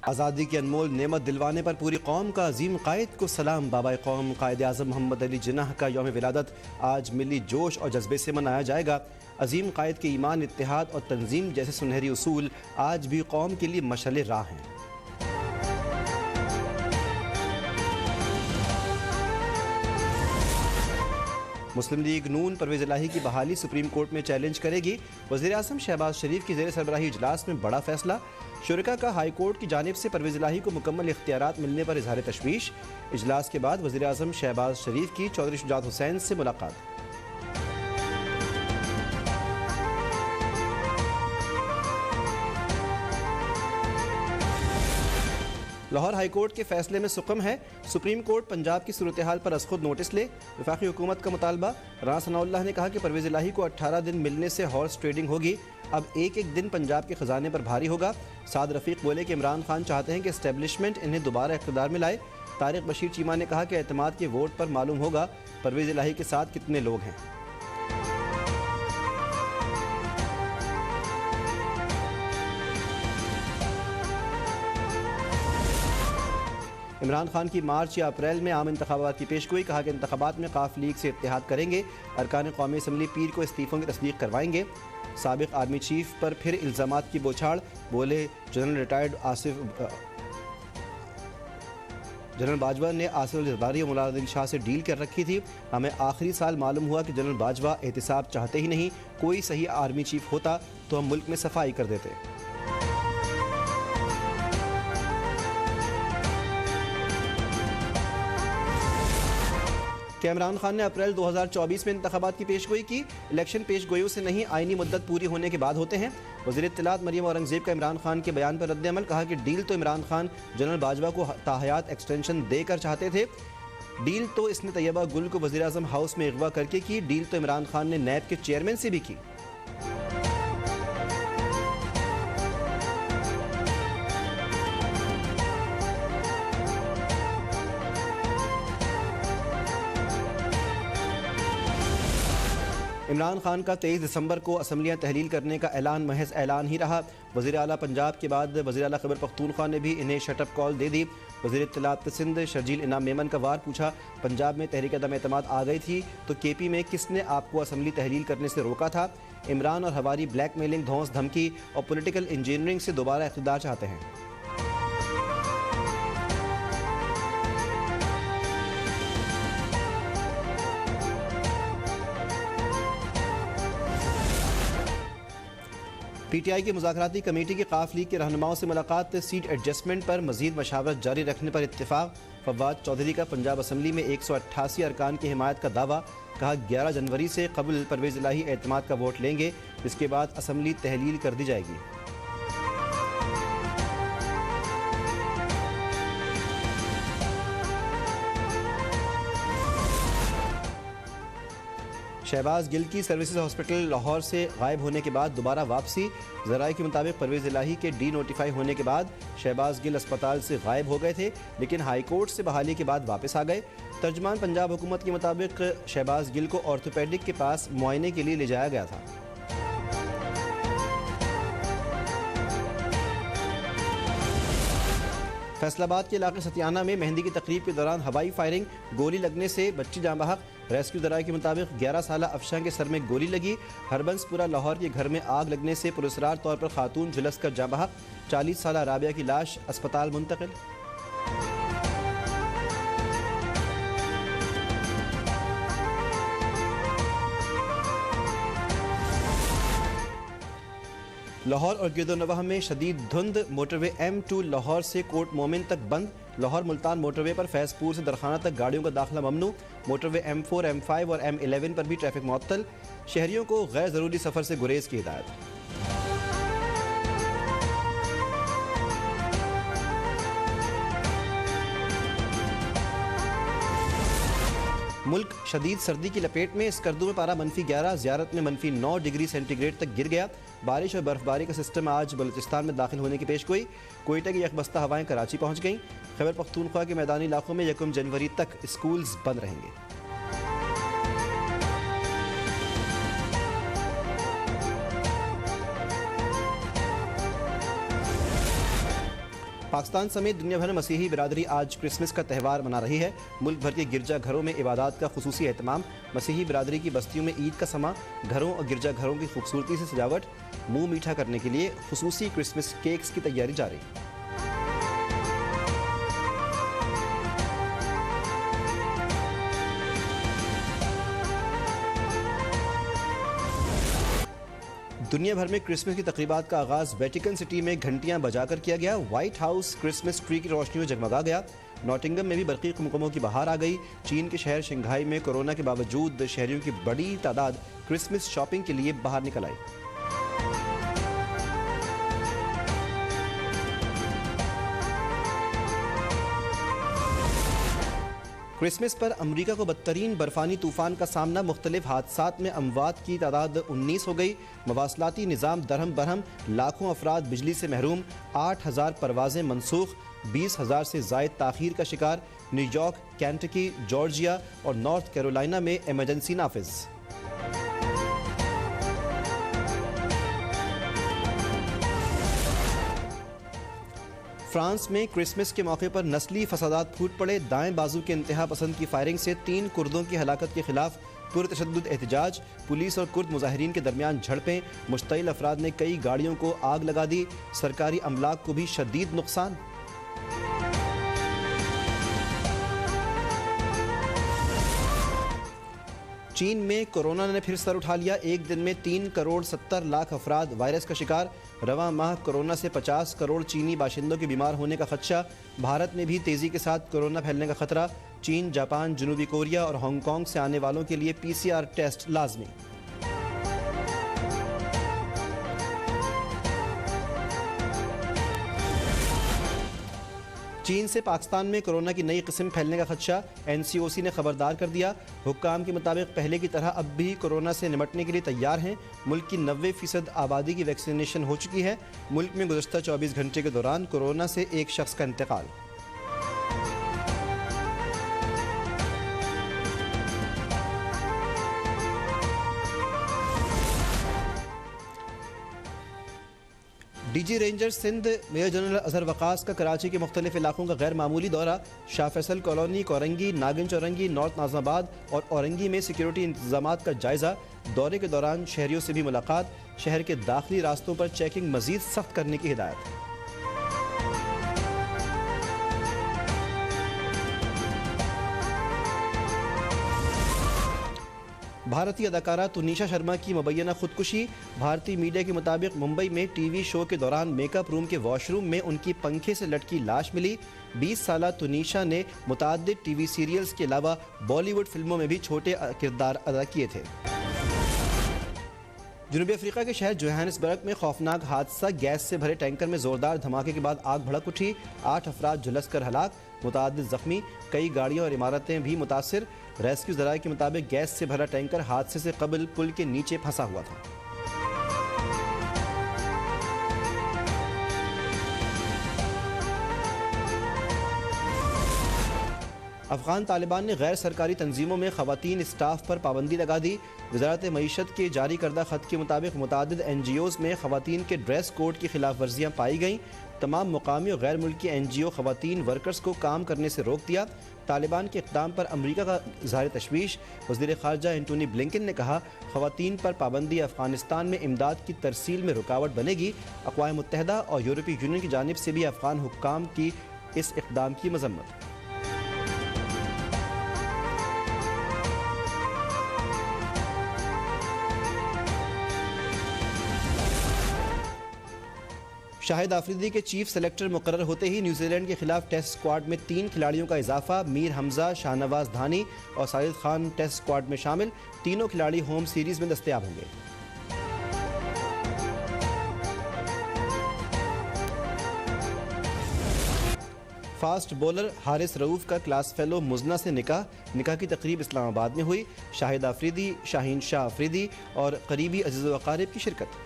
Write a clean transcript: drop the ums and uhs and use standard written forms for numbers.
आज़ादी की अनमोल नेमत दिलवाने पर पूरी कौम का अजीम कायद को सलाम। बाबा कौम कायद आज़म मोहम्मद अली जिन्नाह का यौम विलादत आज मिली जोश और जज्बे से मनाया जाएगा। अजीम कायद के ईमान, इत्तेहाद और तंजीम जैसे सुनहरी उसूल आज भी कौम के लिए मशअल राह हैं। मुस्लिम लीग नून परवेज़ इलाही की बहाली सुप्रीम कोर्ट में चैलेंज करेगी। वज़ीर आज़म शहबाज शरीफ की ज़ेर सरबराही इजलास में बड़ा फैसला। शुरका का हाई कोर्ट की जानिब से परवेज़ इलाही को मुकम्मल इख्तियारात मिलने पर इजहार तशवीश। इजलास के बाद वज़ीर आज़म शहबाज शरीफ की चौधरी शुजात हुसैन से मुलाकात। लाहौर हाई कोर्ट के फैसले में सुकम है। सुप्रीम कोर्ट पंजाब की सूरत हाल पर अज़ खुद नोटिस ले। वफाकी हुकूमत का मुतालबा। राना सनाउल्लाह ने कहा कि परवेज़ इलाही को 18 दिन मिलने से हॉर्स ट्रेडिंग होगी। अब एक एक दिन पंजाब के खजाने पर भारी होगा। साद रफ़ीक बोले कि इमरान खान चाहते हैं कि एस्टेब्लिशमेंट इन्हें दोबारा इक़्तिदार में लाए। तारिक बशीर चीमा ने कहा कि एतमाद के वोट पर मालूम होगा परवेज़ इलाही के साथ कितने लोग हैं। इमरान खान की मार्च या अप्रैल में आम इंतखाबात की पेशगोई। कहा कि इंतखाबात में काफ लीग से इत्तेहाद करेंगे। अरकान कौमी असम्बली पीर को इस्तीफ़ों की तस्दीक करवाएंगे। साबिक आर्मी चीफ पर फिर इल्ज़ामात की बौछार। बोले जनरल बाजवा ने आसिफ अली ज़रदारी और मौलाना अली शाह से डील कर रखी थी। हमें आखिरी साल मालूम हुआ कि जनरल बाजवा एहतिसाब चाहते ही नहीं। कोई सही आर्मी चीफ होता तो हम मुल्क में सफाई कर देते। कि इमरान खान ने अप्रैल 2024 में इंतखाबात की पेशगोई की। इलेक्शन पेशगोइयों से नहीं, आईनी मुद्दत पूरी होने के बाद होते हैं। वज़ीर इत्तलात मरियम औरंगज़ेब का इमरान खान के बयान पर रद्द-ए-अमल। कहा कि डील तो इमरान खान जनरल बाजवा को ताहयात एक्सटेंशन देकर चाहते थे। डील तो इसने तैयबा गुल को वज़ीर आज़म हाउस में अगवा करके की। डील तो इमरान खान ने नैब के चेयरमैन से भी की। इमरान खान का 23 दिसंबर को असम्बलियाँ तहलील करने का ऐलान महज ऐलान ही रहा। वज़ीर आला पंजाब के बाद वज़ीर आला खैबर पख्तूनख्वा ने भी इन्हें शटअप कॉल दे दी। वज़ीर इत्तलात सिंध शर्जील इनाम मेमन का वार पूछा, पंजाब में तहरीक अदम एतमाद आ गई थी तो केपी में किसने आपको असम्बली तहलील करने से रोका था? इमरान और हवारी ब्लैकमेलिंग, धौंस धमकी और पॉलिटिकल इंजीनियरिंग से दोबारा इक़्तिदार चाहते हैं। पीटीआई की मुज़ाकराती कमेटी की काफ लीग के रहनुमाओं से मुलाकात। सीट एडजस्टमेंट पर मजीद मशावरत जारी रखने पर इत्तेफाक। फवाद चौधरी का पंजाब असम्बली में 188 अरकान की हिमायत का दावा। कहा 11 जनवरी से कबल परवेज़ इलाही एतमाद का वोट लेंगे, इसके बाद असम्बली तहलील कर दी जाएगी। शहबाज गिल की सर्विसेज हॉस्पिटल लाहौर से गायब होने के बाद दोबारा वापसी। ज़राए के मुताबिक परवेज़ इलाही के डी नोटिफाई होने के बाद शहबाज गिल अस्पताल से गायब हो गए थे, लेकिन हाई कोर्ट से बहाली के बाद वापस आ गए। तर्जुमान पंजाब हुकूमत के मुताबिक शहबाज गिल को ऑर्थोपेडिक के पास मुआयने के लिए ले जाया गया था। फैसलाबाद के इलाके सतियाना में मेहंदी की तकरीब के दौरान हवाई फायरिंग, गोली लगने से बच्ची जाँ बहक। रेस्क्यू दराए के मुताबिक 11 साला अफशा के सर में गोली लगी। हरबंसपुरा लाहौर के घर में आग लगने से पुरस्कार तौर पर खातून झुलस कर जाँ बहक। 40 साला राबिया की लाश अस्पताल मुंतकिल। लाहौर और गिरदोनवाह में शदीद धुंध। मोटरवे M2 लाहौर से कोट मोमिन तक बंद। लाहौर मुल्तान मोटरवे पर फैजपुर से दरखाना तक गाड़ियों का दाखिला ममनू। मोटरवे M4, M5 और M11 पर भी ट्रैफिक मुअत्तल। शहरियों को गैर ज़रूरी सफ़र से गुरेज की हिदायत। मुल्क शदीद सर्दी की लपेट में। स्कर्दू में पारा -11, ज़ियारत में -9 डिग्री सेंटीग्रेड तक गिर गया। बारिश और बर्फबारी का सिस्टम आज बलूचिस्तान में दाखिल होने की पेशगोई। कोयटा की यकबस्ता हवाएं कराची पहुंच गईं। खैबर पख्तूनख्वा के मैदानी इलाकों में 1 जनवरी तक स्कूल्स बंद रहेंगे। पाकिस्तान समेत दुनिया भर में मसीही बिरादरी आज क्रिसमस का त्यौहार मना रही है। मुल्क भर के गिरजाघरों में इबादत का खुसूसी एहतमाम। मसीही बिरादरी की बस्तियों में ईद का समा, घरों और गिरजाघरों की खूबसूरती से सजावट, मुंह मीठा करने के लिए खुसूसी क्रिसमस केक्स की तैयारी जारी। दुनिया भर में क्रिसमस की तकरीबात का आगाज वेटिकन सिटी में घंटियां बजाकर किया गया। व्हाइट हाउस क्रिसमस ट्री की रोशनी में जगमगा गया। नॉटिंगम में भी बरक़ी कुमकुमों की बहार आ गई। चीन के शहर शंघाई में कोरोना के बावजूद शहरियों की बड़ी तादाद क्रिसमस शॉपिंग के लिए बाहर निकल आई। क्रिसमस पर अमरीका को बदतरीन बर्फानी तूफान का सामना। मुख्तलिफ हादसात में अमवात की तादाद 19 हो गई। मवासलाती निज़ाम दरहम बरहम, लाखों अफराद बिजली से महरूम। 8,000 परवाजें मनसूख, 20,000 से ज़ायद ताख़ीर का शिकार। न्यूयॉर्क, केंटकी, जॉर्जिया और नॉर्थ कैरोलिना में इमरजेंसी नाफिज। फ्रांस में क्रिसमस के मौके पर नस्ली फसादात फूट पड़े। दाएं बाजू के इंतहा पसंद की फायरिंग से 3 कुर्दों की हलाकत के खिलाफ पुरतशद्दुद एहतजाज। पुलिस और कुर्द मुजाहिरीन के दरमियान झड़पें। मुश्तइल अफराद ने कई गाड़ियों को आग लगा दी। सरकारी अमलाक को भी शदीद नुकसान। चीन में कोरोना ने फिर सर उठा लिया। एक दिन में 3 करोड़ 70 लाख अफराद वायरस का शिकार। रवां माह कोरोना से 50 करोड़ चीनी बाशिंदों के बीमार होने का खदशा। भारत में भी तेज़ी के साथ कोरोना फैलने का खतरा। चीन, जापान, जनूबी कोरिया और हांगकांग से आने वालों के लिए PCR टेस्ट लाजमी। चीन से पाकिस्तान में कोरोना की नई किस्म फैलने का खदशा। NCOC ने खबरदार कर दिया। हुक्काम के मुताबिक पहले की तरह अब भी कोरोना से निपटने के लिए तैयार हैं। मुल्क की 90% आबादी की वैक्सीनेशन हो चुकी है। मुल्क में गुज़श्ता 24 घंटे के दौरान कोरोना से एक शख्स का इंतकाल। DG ranger Sindh major general Azhar Waqas का कराची के मुख्तलिफ इलाकों का गैर मामूली दौरा। शाह फैसल कॉलोनी, कोरंगी, नागिन चौरंगी, नॉर्थ नाज़माबाद और औरंगी में सिक्योरिटी इंतजामात का जायजा। दौरे के दौरान शहरियों से भी मुलाकात। शहर के दाखिली रास्तों पर चेकिंग मजीद सख्त करने की हिदायत। भारतीय अदाकारा तुनिशा शर्मा की मुबैना खुदकुशी। भारतीय मीडिया के मुताबिक मुंबई में TV शो के दौरान मेकअप रूम के वॉशरूम में उनकी पंखे से लटकी लाश मिली। 20 साला तुनिशा ने मुताद्दिद TV सीरियल्स के अलावा बॉलीवुड फिल्मों में भी छोटे किरदार अदा किए थे। जनूबी अफ्रीका के शहर जोहानिसबर्ग में खौफनाक हादसा। गैस से भरे टैंकर में जोरदार धमाके के बाद आग भड़क उठी। 8 अफराद झुलसकर हलाक, मुताद्दिद जख्मी। कई गाड़ियां और इमारतें भी मुतासिर। रेस्क्यू ज़राए के मुताबिक गैस से भरा टैंकर हादसे से कबल पुल के नीचे फंसा हुआ था। अफगान तालिबान ने गैर सरकारी तंजीमों में ख़वातीन स्टाफ पर पाबंदी लगा दी। वज़ारत मईशत के जारी करदा खत के मुताबिक मुतादिद NGOs में ख़वातीन के ड्रेस कोड की खिलाफ वर्जियाँ पाई गईं। तमाम मुकामी और गैर मुल्की NGO ख़वातीन वर्कर्स को काम करने से रोक दिया। तालिबान के इक़दाम पर अमरीका का इज़हार तशवीश। वज़ीर ख़ारजा एंटोनी ब्लिंकन ने कहा, ख़वातीन पर पाबंदी अफ़गानिस्तान में इमदाद की तरसील में रुकावट बनेगी। अक़वाम मुत्तहिदा और यूरोपीय यूनियन की जानिब से भी अफ़गान हुक्काम की इस इक़दाम की मज़म्मत। शाहिद आफरीदी के चीफ सेलेक्टर मुकर्रर होते ही न्यूजीलैंड के खिलाफ टेस्ट स्क्वाड में 3 खिलाड़ियों का इजाफा। मीर हमजा, शाहनवाज धानी और साजिद खान टेस्ट स्क्वाड में शामिल। तीनों खिलाड़ी होम सीरीज में दस्तयाब होंगे। फास्ट बॉलर हारिस रऊफ का क्लास फेलो मुजना से निकाह की तकरीब इस्लामाबाद में हुई। शाहिद आफरीदी, शाहीन शाह आफरीदी और करीबी अजीज़ व अक़ारिब की शिरकत।